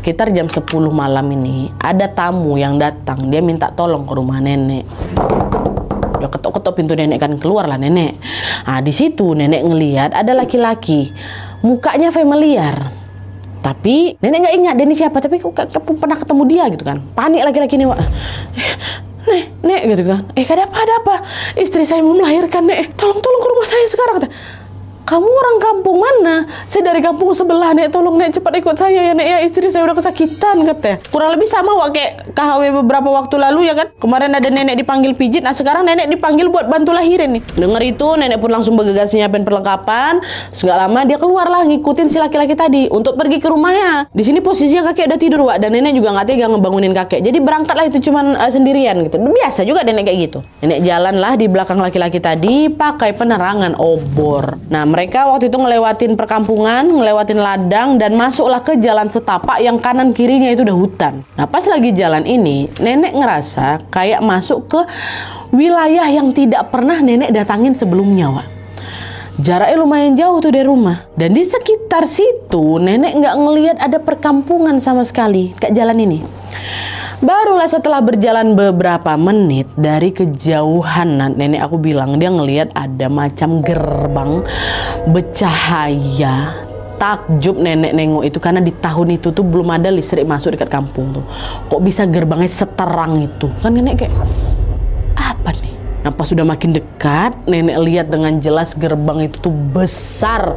sekitar jam 10 malam ini ada tamu yang datang. Dia minta tolong ke rumah nenek. Dia ketok-ketok pintu nenek kan, keluarlah nenek. Nah, di situ nenek ngelihat ada laki-laki, mukanya familiar. Tapi nenek nggak ingat dia ini siapa, tapi kok pernah ketemu dia gitu kan. Panik laki-laki ini, Wak. Nek gitu kan. Ada apa? Istri saya mau melahirkan, Nek. Tolong ke rumah saya sekarang. Kata, kamu orang kampung mana? Saya dari kampung sebelah, Nek. Tolong, Nek, cepat ikut saya ya, Nek. Ya, istri saya udah kesakitan, katanya. Kurang lebih sama Wak kayak KHW beberapa waktu lalu ya kan. Kemarin ada nenek dipanggil pijit, nah sekarang nenek dipanggil buat bantu lahirin nih. Dengar itu, nenek pun langsung bergegas nyiapin perlengkapan. Nggak lama dia keluar lah ngikutin si laki-laki tadi untuk pergi ke rumahnya. Di sini posisinya kakek udah tidur, Wak, dan nenek juga nggak tega ngebangunin kakek. Jadi berangkatlah itu cuman sendirian gitu. Biasa juga nenek kayak gitu. Nenek jalanlah di belakang laki-laki tadi pakai penerangan obor. Nah, mereka waktu itu ngelewatin perkampungan, ngelewatin ladang, dan masuklah ke jalan setapak yang kanan kirinya itu udah hutan. Nah, pas lagi jalan ini, nenek ngerasa kayak masuk ke wilayah yang tidak pernah nenek datangin sebelumnya, Wak. Jaraknya lumayan jauh tuh dari rumah. Dan di sekitar situ, nenek nggak ngelihat ada perkampungan sama sekali kayak jalan ini. Barulah setelah berjalan beberapa menit dari kejauhan, nenek aku bilang dia ngelihat ada macam gerbang bercahaya. Takjub nenek nengok itu karena di tahun itu tuh belum ada listrik masuk dekat kampung tuh. Kok bisa gerbangnya seterang itu? Kan nenek kayak, apa nih? Nah, pas sudah makin dekat, nenek lihat dengan jelas gerbang itu tuh besar,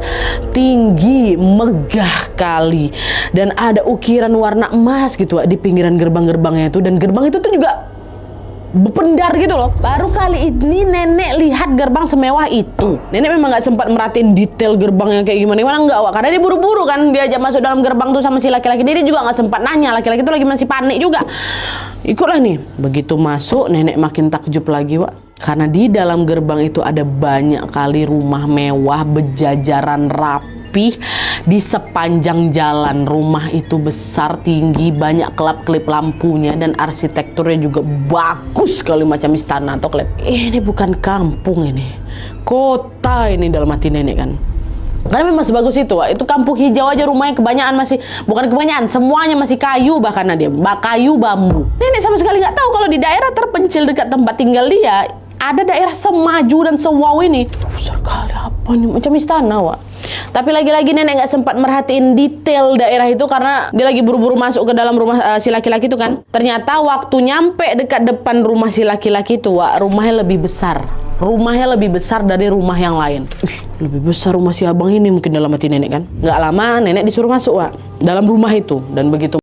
tinggi, megah kali. Dan ada ukiran warna emas gitu di pinggiran gerbang-gerbangnya itu. Dan gerbang itu tuh juga berpendar gitu loh. Baru kali ini nenek lihat gerbang semewah itu. Nenek memang gak sempat merhatiin detail gerbangnya kayak gimana enggak, Wak. Karena dia buru-buru kan diajak masuk dalam gerbang tuh sama si laki-laki. Dia juga gak sempat nanya, laki-laki itu lagi masih panik juga. Ikutlah nih. Begitu masuk, nenek makin takjub lagi, Wak. Karena di dalam gerbang itu ada banyak kali rumah mewah berjajaran rapih di sepanjang jalan. Rumah itu besar, tinggi, banyak kelap-kelip lampunya, dan arsitekturnya juga bagus sekali macam istana atau klip. Ini bukan kampung, ini kota ini dalam hati nenek kan. Karena memang sebagus itu, Wak. Itu kampung hijau aja, rumahnya kebanyakan masih, bukan kebanyakan, semuanya masih kayu, bahkan dia kayu bambu. Nenek sama sekali nggak tahu kalau di daerah terpencil dekat tempat tinggal dia ada daerah semaju dan sewau ini. Besar kali apa nih, macam istana, Wak. Tapi lagi-lagi nenek nggak sempat merhatiin detail daerah itu karena dia lagi buru-buru masuk ke dalam rumah si laki-laki itu kan. Ternyata waktu nyampe dekat depan rumah si laki-laki itu, Wak, rumahnya lebih besar. Rumahnya lebih besar dari rumah yang lain. Lebih besar rumah si abang ini mungkin dalam hati nenek kan. Nggak lama nenek disuruh masuk, Wak, dalam rumah itu. Dan begitu